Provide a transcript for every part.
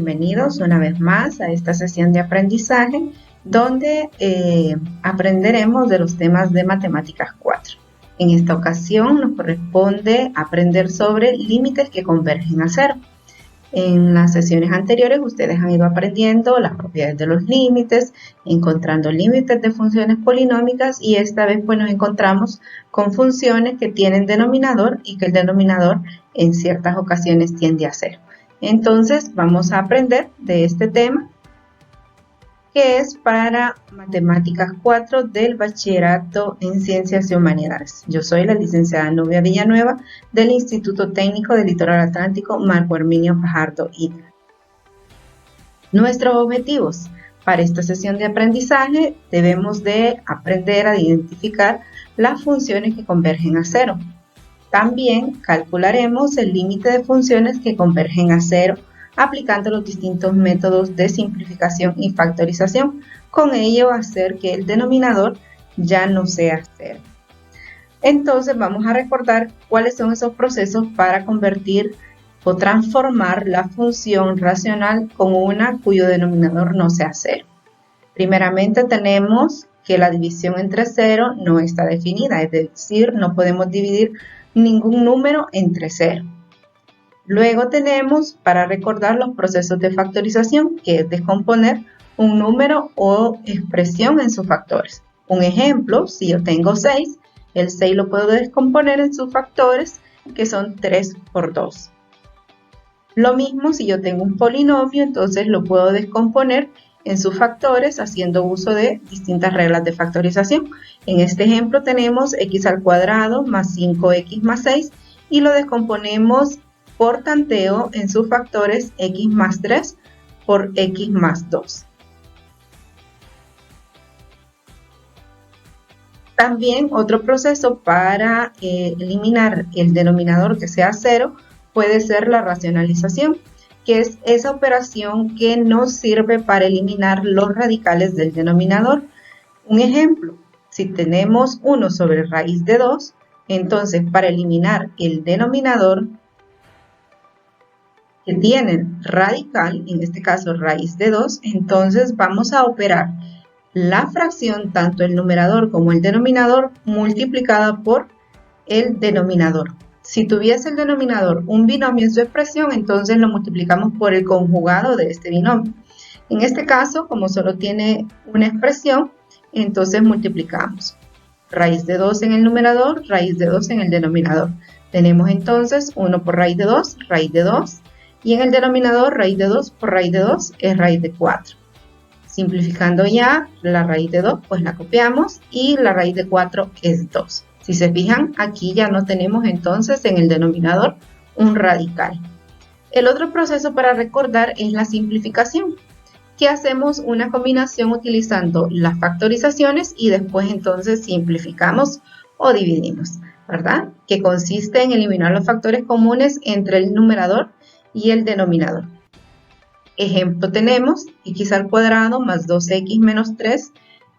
bienvenidos una vez más a esta sesión de aprendizaje donde aprenderemos de los temas de Matemáticas 4. En esta ocasión nos corresponde aprender sobre límites que convergen a cero. En las sesiones anteriores ustedes han ido aprendiendo las propiedades de los límites, encontrando límites de funciones polinómicas y esta vez pues nos encontramos con funciones que tienen denominador y que el denominador en ciertas ocasiones tiende a cero. Entonces vamos a aprender de este tema que es para Matemáticas 4 del Bachillerato en Ciencias y Humanidades. Yo soy la licenciada Nubia Villanueva del Instituto Técnico del Litoral Atlántico Marco Herminio Fajardo ITLA. Nuestros objetivos para esta sesión de aprendizaje debemos de aprender a identificar las funciones que convergen a cero. También calcularemos el límite de funciones que convergen a cero aplicando los distintos métodos de simplificación y factorización, con ello hacer que el denominador ya no sea cero. Entonces vamos a recordar cuáles son esos procesos para convertir o transformar la función racional con una cuyo denominador no sea cero. Primeramente tenemos que la división entre cero no está definida, es decir, no podemos dividir ningún número entre cero. Luego tenemos para recordar los procesos de factorización, que es descomponer un número o expresión en sus factores. Un ejemplo, si yo tengo 6, el 6 lo puedo descomponer en sus factores, que son 3 por 2. Lo mismo si yo tengo un polinomio, entonces lo puedo descomponer en sus factores haciendo uso de distintas reglas de factorización. En este ejemplo tenemos x al cuadrado más 5x más 6 y lo descomponemos por tanteo en sus factores x más 3 por x más 2. También otro proceso para eliminar el denominador que sea cero puede ser la racionalización, que es esa operación que nos sirve para eliminar los radicales del denominador. Un ejemplo, si tenemos 1 sobre raíz de 2, entonces para eliminar el denominador que tienen radical, en este caso raíz de 2, entonces vamos a operar la fracción, tanto el numerador como el denominador, multiplicada por el denominador. Si tuviese el denominador un binomio en su expresión, entonces lo multiplicamos por el conjugado de este binomio. En este caso, como solo tiene una expresión, entonces multiplicamos raíz de 2 en el numerador, raíz de 2 en el denominador. Tenemos entonces 1 por raíz de 2, raíz de 2. Y en el denominador, raíz de 2 por raíz de 2 es raíz de 4. Simplificando ya, la raíz de 2 pues la copiamos y la raíz de 4 es 2. Si se fijan, aquí ya no tenemos entonces en el denominador un radical. El otro proceso para recordar es la simplificación, que hacemos una combinación utilizando las factorizaciones y después entonces simplificamos o dividimos, ¿verdad? Que consiste en eliminar los factores comunes entre el numerador y el denominador. Ejemplo tenemos x al cuadrado más 2x menos 3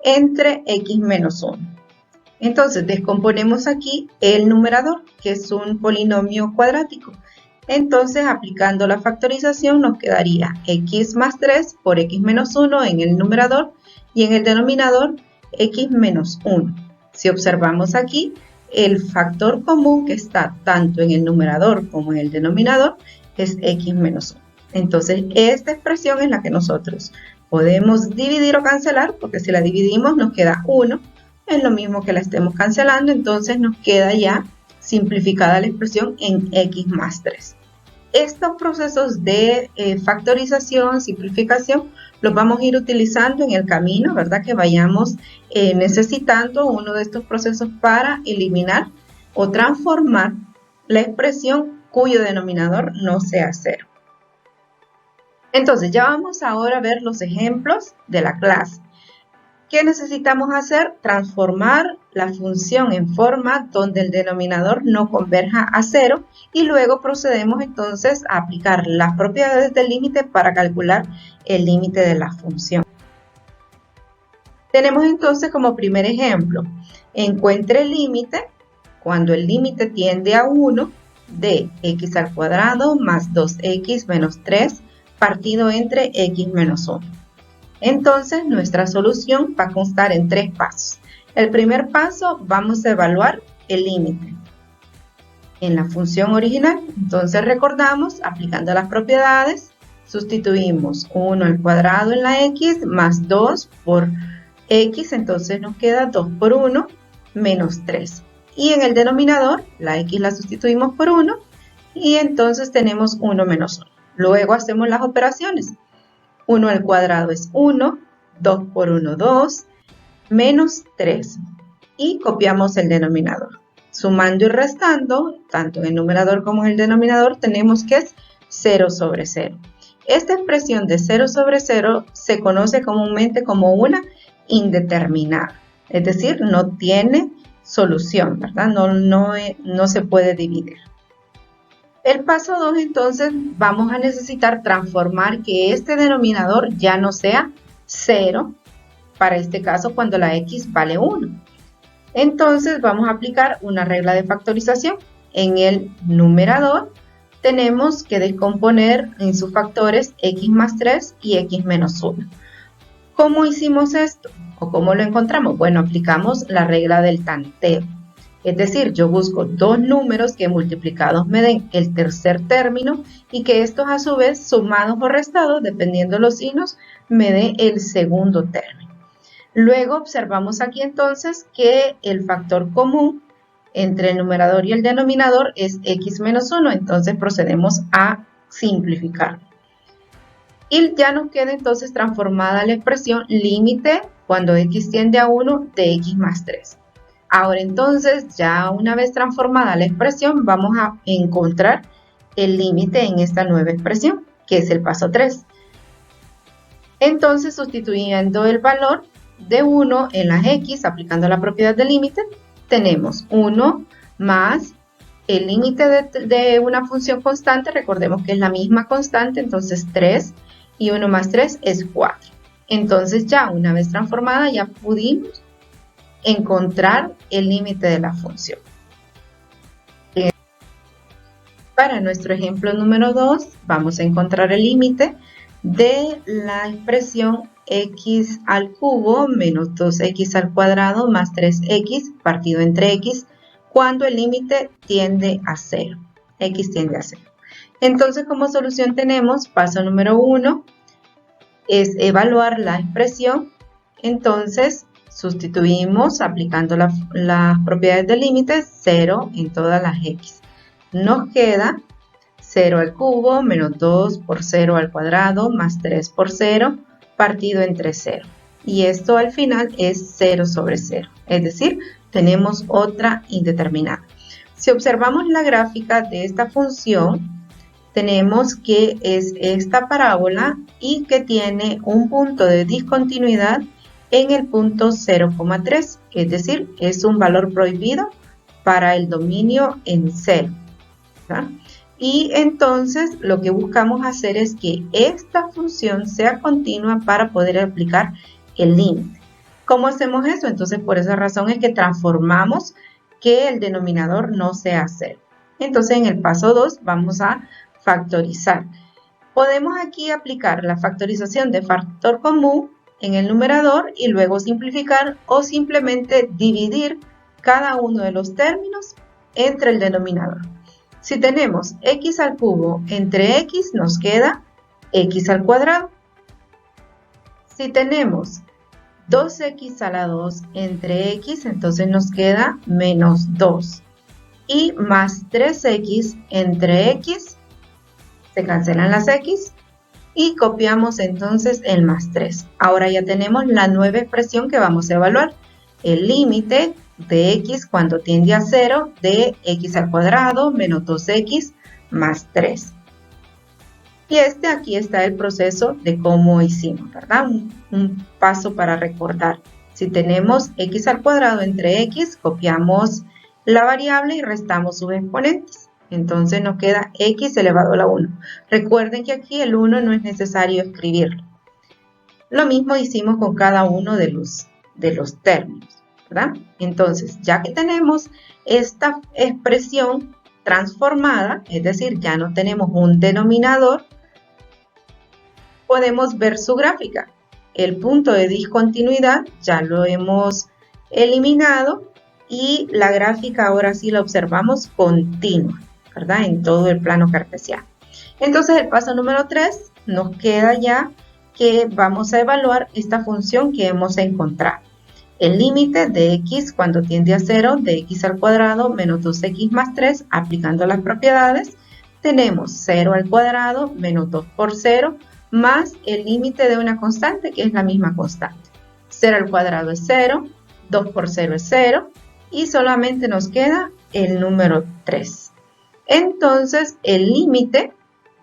entre x menos 1. Entonces descomponemos aquí el numerador, que es un polinomio cuadrático. Entonces aplicando la factorización nos quedaría x más 3 por x menos 1 en el numerador y en el denominador x menos 1. Si observamos aquí, el factor común que está tanto en el numerador como en el denominador es x menos 1. Entonces, esta expresión es la que nosotros podemos dividir o cancelar, porque si la dividimos nos queda 1, es lo mismo que la estemos cancelando, entonces nos queda ya simplificada la expresión en x más 3. Estos procesos de factorización, simplificación, los vamos a ir utilizando en el camino, ¿verdad? Que vayamos necesitando uno de estos procesos para eliminar o transformar la expresión cuyo denominador no sea cero. Entonces, ya vamos ahora a ver los ejemplos de la clase. ¿Qué necesitamos hacer? Transformar la función en forma donde el denominador no converja a cero y luego procedemos entonces a aplicar las propiedades del límite para calcular el límite de la función. Tenemos entonces como primer ejemplo, encuentre el límite cuando el límite tiende a 1 de x al cuadrado más 2x menos 3 partido entre x menos 1. Entonces, nuestra solución va a constar en 3 pasos. El primer paso, vamos a evaluar el límite en la función original. Entonces, recordamos, aplicando las propiedades, sustituimos 1 al cuadrado en la x más 2 por x, entonces nos queda 2 por 1 menos 3. Y en el denominador, la x la sustituimos por 1 y entonces tenemos 1 menos 1. Luego hacemos las operaciones. 1 al cuadrado es 1, 2 por 1, 2, menos 3. Y copiamos el denominador. Sumando y restando, tanto en el numerador como en el denominador, tenemos que es 0 sobre 0. Esta expresión de 0 sobre 0 se conoce comúnmente como una indeterminada. Es decir, no tiene solución, ¿verdad? No se puede dividir. El paso 2, entonces, vamos a necesitar transformar que este denominador ya no sea 0, para este caso cuando la x vale 1. Entonces, vamos a aplicar una regla de factorización. En el numerador tenemos que descomponer en sus factores x más 3 y x menos 1. ¿Cómo hicimos esto? ¿O cómo lo encontramos? Bueno, aplicamos la regla del tanteo. Es decir, yo busco dos números que multiplicados me den el tercer término y que estos a su vez sumados o restados, dependiendo de los signos, me dé el segundo término. Luego observamos aquí entonces que el factor común entre el numerador y el denominador es x menos 1, entonces procedemos a simplificar. Y ya nos queda entonces transformada la expresión límite cuando x tiende a 1 de x más 3. Ahora entonces, ya una vez transformada la expresión, vamos a encontrar el límite en esta nueva expresión, que es el paso 3. Entonces, sustituyendo el valor de 1 en las x, aplicando la propiedad del límite, tenemos 1 más el límite de una función constante, recordemos que es la misma constante, entonces 3, y 1 más 3 es 4. Entonces ya una vez transformada, ya pudimos encontrar el límite de la función. Para nuestro ejemplo número 2, vamos a encontrar el límite de la expresión x al cubo menos 2x al cuadrado más 3x partido entre x cuando el límite tiende a 0. X tiende a 0. Entonces, como solución tenemos, paso número 1, es evaluar la expresión. Entonces, sustituimos aplicando las propiedades del límite 0 en todas las x. Nos queda 0 al cubo menos 2 por 0 al cuadrado más 3 por 0 partido entre 0. Y esto al final es 0 sobre 0. Es decir, tenemos otra indeterminada. Si observamos la gráfica de esta función, tenemos que es esta parábola y que tiene un punto de discontinuidad en el punto 0,3, es decir, es un valor prohibido para el dominio en 0. ¿Verdad? Y entonces lo que buscamos hacer es que esta función sea continua para poder aplicar el límite. ¿Cómo hacemos eso? Entonces por esa razón es que transformamos que el denominador no sea 0. Entonces en el paso 2 vamos a factorizar. Podemos aquí aplicar la factorización de factor común en el numerador y luego simplificar o simplemente dividir cada uno de los términos entre el denominador. Si tenemos x al cubo entre x, nos queda x al cuadrado. Si tenemos 2x a la 2 entre x, entonces nos queda menos 2. Y más 3x entre x, se cancelan las x, y copiamos entonces el más 3. Ahora ya tenemos la nueva expresión que vamos a evaluar. El límite de x cuando tiende a 0 de x al cuadrado menos 2x más 3. Y aquí está el proceso de cómo hicimos, ¿verdad? Un paso para recordar. Si tenemos x al cuadrado entre x, copiamos la variable y restamos sus exponentes. Entonces nos queda x elevado a la 1. Recuerden que aquí el 1 no es necesario escribirlo. Lo mismo hicimos con cada uno de los términos, ¿verdad? Entonces, ya que tenemos esta expresión transformada, es decir, ya no tenemos un denominador, podemos ver su gráfica. El punto de discontinuidad ya lo hemos eliminado y la gráfica ahora sí la observamos continua, ¿verdad? En todo el plano cartesiano. Entonces el paso número 3 nos queda ya que vamos a evaluar esta función que hemos encontrado. El límite de x cuando tiende a 0 de x al cuadrado menos 2x más 3, aplicando las propiedades, tenemos 0 al cuadrado menos 2 por 0 más el límite de una constante que es la misma constante. 0 al cuadrado es 0, 2 por 0 es 0 y solamente nos queda el número 3. Entonces el límite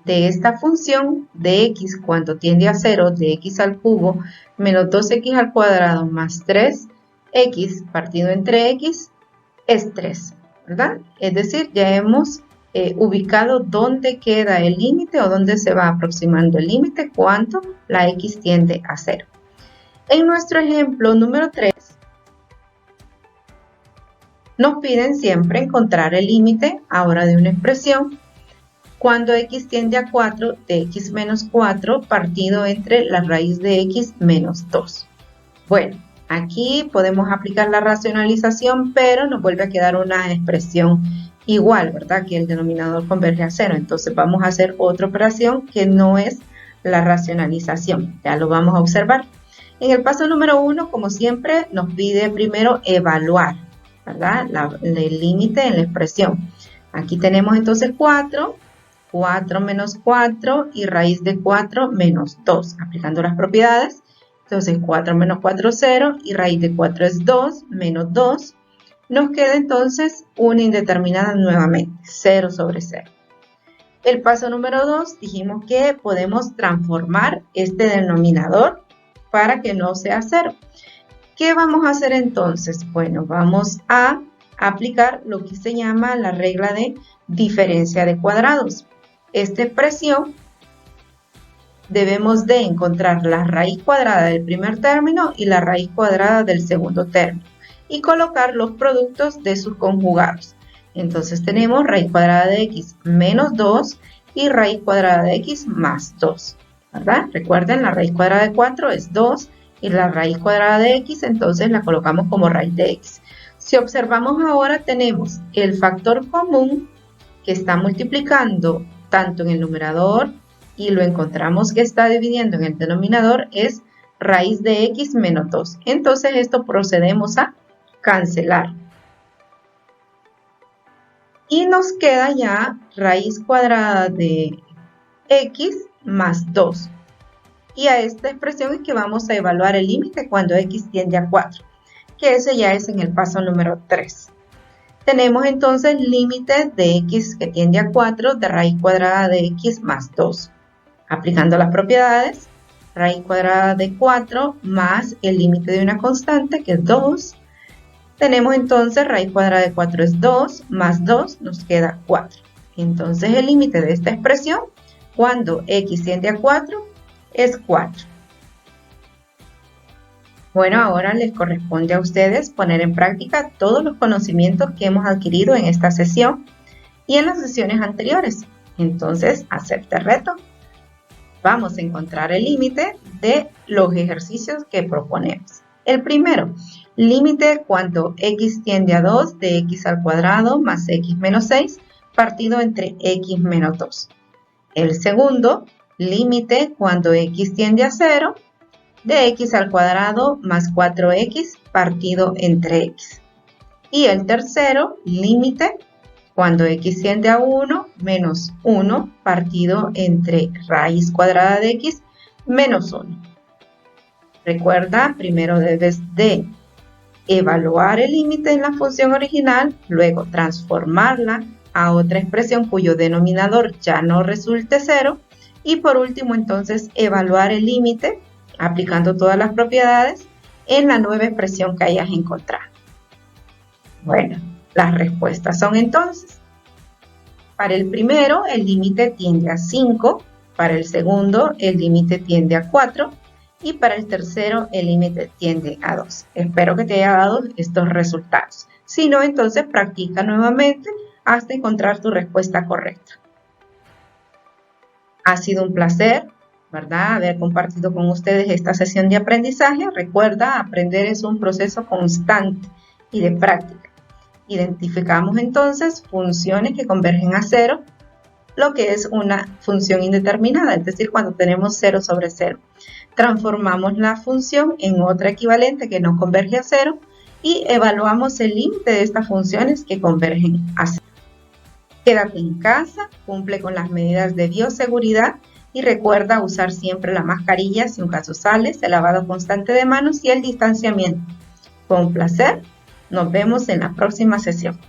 de esta función de x cuando tiende a 0 de x al cubo menos 2x al cuadrado más 3x partido entre x es 3, ¿verdad? Es decir, ya hemos ubicado dónde queda el límite o dónde se va aproximando el límite cuando la x tiende a 0. En nuestro ejemplo número 3, nos piden siempre encontrar el límite ahora de una expresión cuando x tiende a 4 de x menos 4 partido entre la raíz de x menos 2. Bueno, aquí podemos aplicar la racionalización, pero nos vuelve a quedar una expresión igual, ¿verdad? Que el denominador converge a 0. Entonces vamos a hacer otra operación que no es la racionalización. Ya lo vamos a observar. En el paso número 1, como siempre, nos pide primero evaluar, ¿verdad? El límite en la expresión. Aquí tenemos entonces 4 menos 4 y raíz de 4 menos 2, aplicando las propiedades. Entonces 4 menos 4 es 0 y raíz de 4 es 2 menos 2. Nos queda entonces una indeterminada nuevamente, 0 sobre 0. El paso número 2 dijimos que podemos transformar este denominador para que no sea 0. ¿Qué vamos a hacer entonces? Bueno, vamos a aplicar lo que se llama la regla de diferencia de cuadrados. Esta expresión debemos de encontrar la raíz cuadrada del primer término y la raíz cuadrada del segundo término y colocar los productos de sus conjugados. Entonces tenemos raíz cuadrada de x menos 2 y raíz cuadrada de x más 2, ¿verdad? Recuerden, la raíz cuadrada de 4 es 2 y la raíz cuadrada de x entonces la colocamos como raíz de x. Si observamos ahora tenemos el factor común que está multiplicando tanto en el numerador y lo encontramos que está dividiendo en el denominador es raíz de x menos 2. Entonces esto procedemos a cancelar. Y nos queda ya raíz cuadrada de x más 2. Y a esta expresión es que vamos a evaluar el límite cuando x tiende a 4, que ese ya es en el paso número 3. Tenemos entonces límite de x que tiende a 4 de raíz cuadrada de x más 2. Aplicando las propiedades, raíz cuadrada de 4 más el límite de una constante que es 2. Tenemos entonces raíz cuadrada de 4 es 2 más 2 nos queda 4. Entonces el límite de esta expresión cuando x tiende a 4 es 4. Bueno, ahora les corresponde a ustedes poner en práctica todos los conocimientos que hemos adquirido en esta sesión y en las sesiones anteriores. Entonces, acepte el reto. Vamos a encontrar el límite de los ejercicios que proponemos. El primero, límite cuando x tiende a 2 de x al cuadrado más x menos 6 partido entre x menos 2. El segundo, límite cuando x tiende a 0 de x al cuadrado más 4x partido entre x. Y el tercero, límite cuando x tiende a 1 menos 1 partido entre raíz cuadrada de x menos 1. Recuerda, primero debes de evaluar el límite en la función original, luego transformarla a otra expresión cuyo denominador ya no resulte 0 y por último entonces evaluar el límite aplicando todas las propiedades en la nueva expresión que hayas encontrado. Bueno, las respuestas son entonces, para el primero el límite tiende a 5, para el segundo el límite tiende a 4 y para el tercero el límite tiende a 2. Espero que te haya dado estos resultados. Si no, entonces practica nuevamente hasta encontrar tu respuesta correcta. Ha sido un placer. ¿verdad? Haber compartido con ustedes esta sesión de aprendizaje. Recuerda, aprender es un proceso constante y de práctica. Identificamos entonces funciones que convergen a cero, lo que es una función indeterminada, es decir, cuando tenemos 0 sobre 0. Transformamos la función en otra equivalente que no converge a 0 y evaluamos el límite de estas funciones que convergen a 0. Quédate en casa, cumple con las medidas de bioseguridad y recuerda usar siempre la mascarilla si un caso sales, el lavado constante de manos y el distanciamiento. Fue un placer. Nos vemos en la próxima sesión.